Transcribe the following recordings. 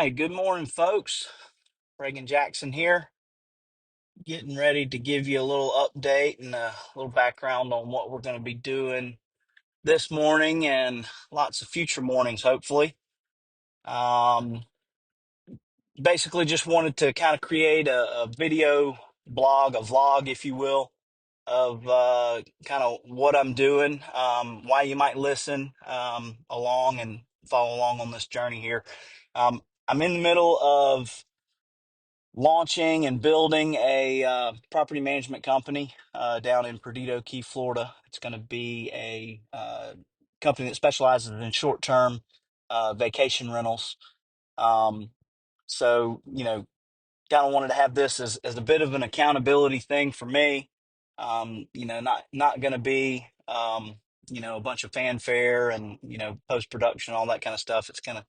right, good morning, folks. Reagan Jackson here, getting ready to give you a little update and a little background on what we're going to be doing this morning and lots of future mornings, hopefully. Um, Basically, just wanted to kind of create a video blog, a vlog, if you will, of kind of what I'm doing, why you might listen along and follow along on this journey here. I'm in the middle of launching and building a property management company down in Perdido Key, Florida. It's going to be a company that specializes in short-term vacation rentals. Um, so, kind of wanted to have this as a bit of an accountability thing for me. Not going to be a bunch of fanfare and post production, all that kind of stuff. It's going to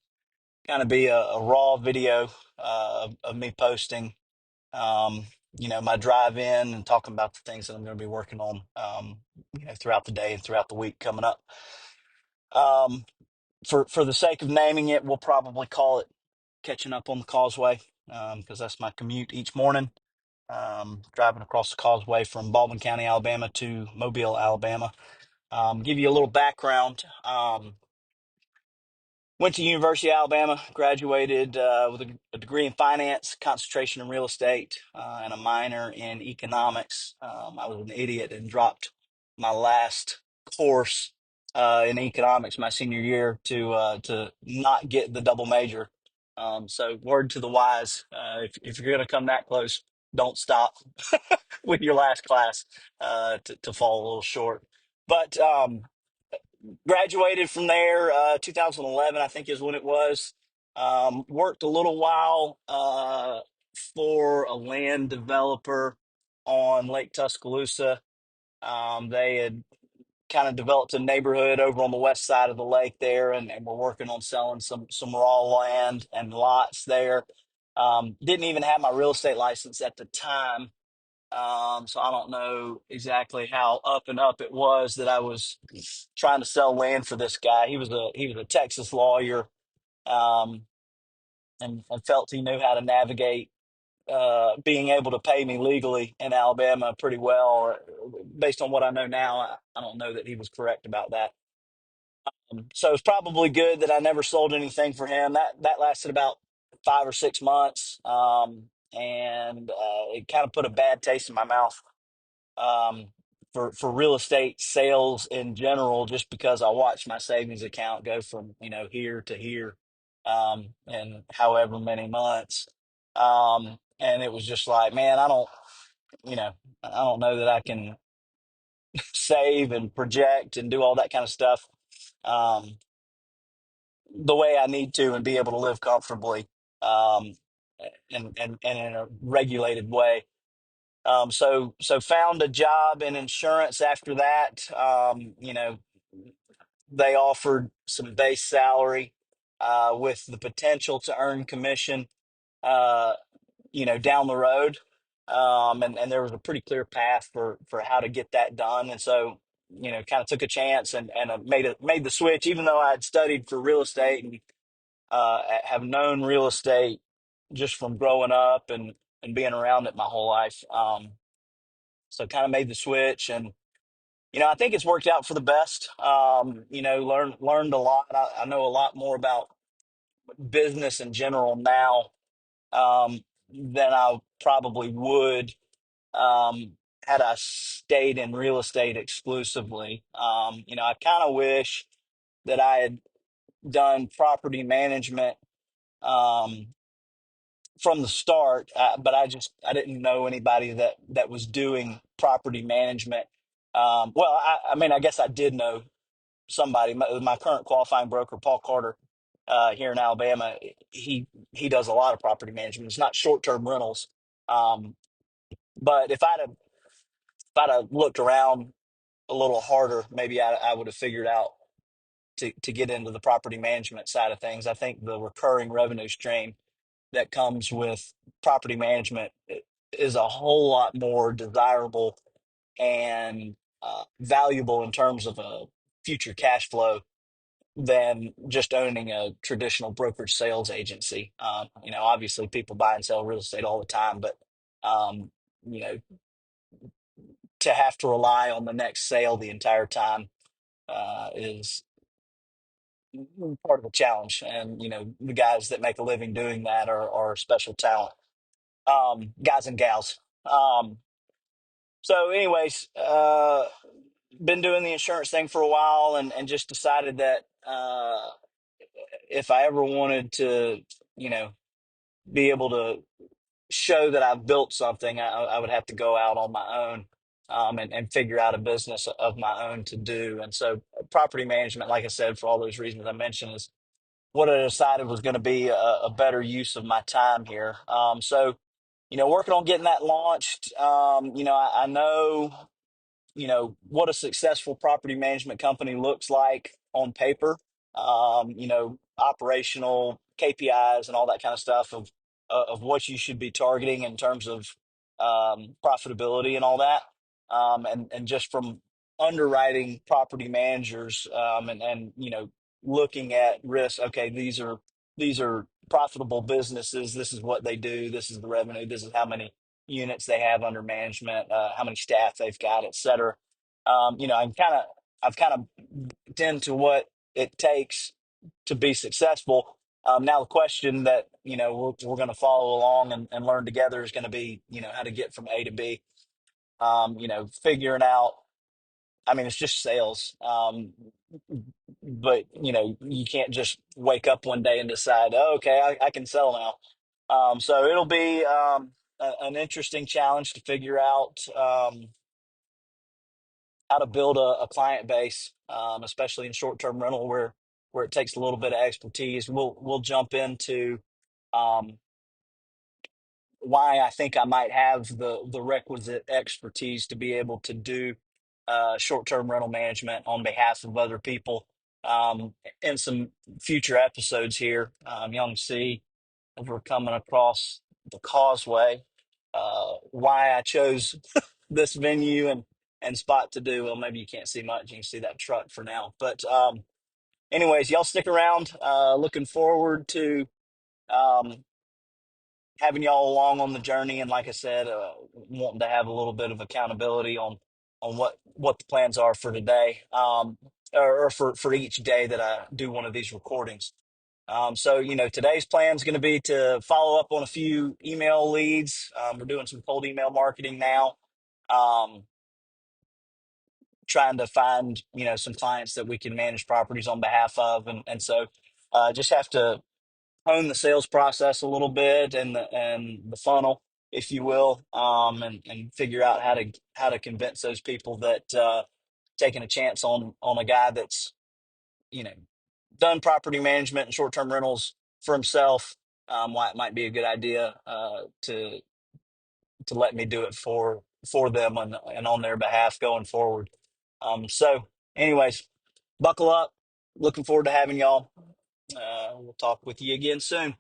kind of be a raw video of me posting um, my drive in and talking about the things that I'm going to be working on, throughout the day and throughout the week coming up. Um, for the sake of naming it, we'll probably call it Catching Up on the Causeway, because that's my commute each morning, driving across the Causeway from Baldwin County, Alabama to Mobile, Alabama. Give you a little background. Went to University of Alabama, graduated with a degree in finance, concentration in real estate, and a minor in economics. I was an idiot and dropped my last course in economics my senior year to not get the double major. So, word to the wise: if you're going to come that close, don't stop with your last class to fall a little short. But graduated from there 2011, I think, is when it was. Worked a little while for a land developer on Lake Tuscaloosa. They had kind of developed a neighborhood over on the west side of the lake there, and we're working on selling some raw land and lots there. Didn't even have my real estate license at the time, so I don't know exactly how up and up it was that I was trying to sell land for this guy. He was a Texas lawyer, um, and felt he knew how to navigate being able to pay me legally in Alabama pretty well. Based on what I know now, I don't know that he was correct about that. So it's probably good that I never sold anything for him. That lasted about 5 or 6 months, and it kind of put a bad taste in my mouth um, for real estate sales in general, just because I watched my savings account go from here to here in however many months, and it was just like, man, you know I don't know that I can save and project and do all that kind of stuff um, the way I need to and be able to live comfortably um, and in a regulated way. So found a job in insurance after that. They offered some base salary with the potential to earn commission, uh, down the road. And there was a pretty clear path for how to get that done. And so, kind of took a chance and made the switch, even though I had studied for real estate and have known real estate just from growing up and being around it my whole life. So kind of made the switch, and I think it's worked out for the best. Learned a lot. I know a lot more about business in general now than I probably would had I stayed in real estate exclusively. I kind of wish that I had done property management um, from the start, but I didn't know anybody that was doing property management. Well, I mean, I guess I did know somebody. My current qualifying broker, Paul Carter, here in Alabama, he does a lot of property management. It's not short term rentals, um, but if I'd have looked around a little harder, maybe I would have figured out to get into the property management side of things. I think the recurring revenue stream that comes with property management is a whole lot more desirable and valuable in terms of a future cash flow than just owning a traditional brokerage sales agency. Obviously people buy and sell real estate all the time, but um, you know, to have to rely on the next sale the entire time is part of the challenge. And the guys that make a living doing that are special talent, guys and gals. So, anyways, been doing the insurance thing for a while, and just decided that if I ever wanted to, you know, be able to show that I've built something, I would have to go out on my own, and figure out a business of my own to do. And so, property management, like I said, for all those reasons I mentioned, is what I decided was going to be a better use of my time here. So, working on getting that launched. I know what a successful property management company looks like on paper. Operational KPIs and all that kind of stuff of what you should be targeting in terms of profitability and all that. And just from underwriting property managers, and looking at risks. Okay, these are profitable businesses. This is what they do. This is the revenue. This is how many units they have under management, how many staff they've got, et cetera. I've kind of into what it takes to be successful. Now the question that we're going to follow along and learn together is going to be how to get from A to B. Figuring out. I mean, it's just sales. But you can't just wake up one day and decide, oh, okay, I can sell now. So it'll be an interesting challenge to figure out how to build a client base, especially in short-term rental where it takes a little bit of expertise. We'll jump into um, why I think I might have the requisite expertise to be able to do short-term rental management on behalf of other people in some future episodes here. You'll see as we're coming across the Causeway, why I chose this venue and spot to do. Well, maybe you can't see much. You can see that truck for now. But anyways, y'all stick around. Looking forward to um, having y'all along on the journey. And like I said, wanting to have a little bit of accountability on what the plans are for today, or for each day that I do one of these recordings. So, today's plan is going to be to follow up on a few email leads. We're doing some cold email marketing now, um, trying to find, some clients that we can manage properties on behalf of. And so just have to hone the sales process a little bit and the funnel, if you will, and figure out how to convince those people that taking a chance on a guy that's you know done property management and short-term rentals for himself, why it might be a good idea to let me do it for them and on their behalf going forward. So, anyways, buckle up. Looking forward to having y'all. We'll talk with you again soon.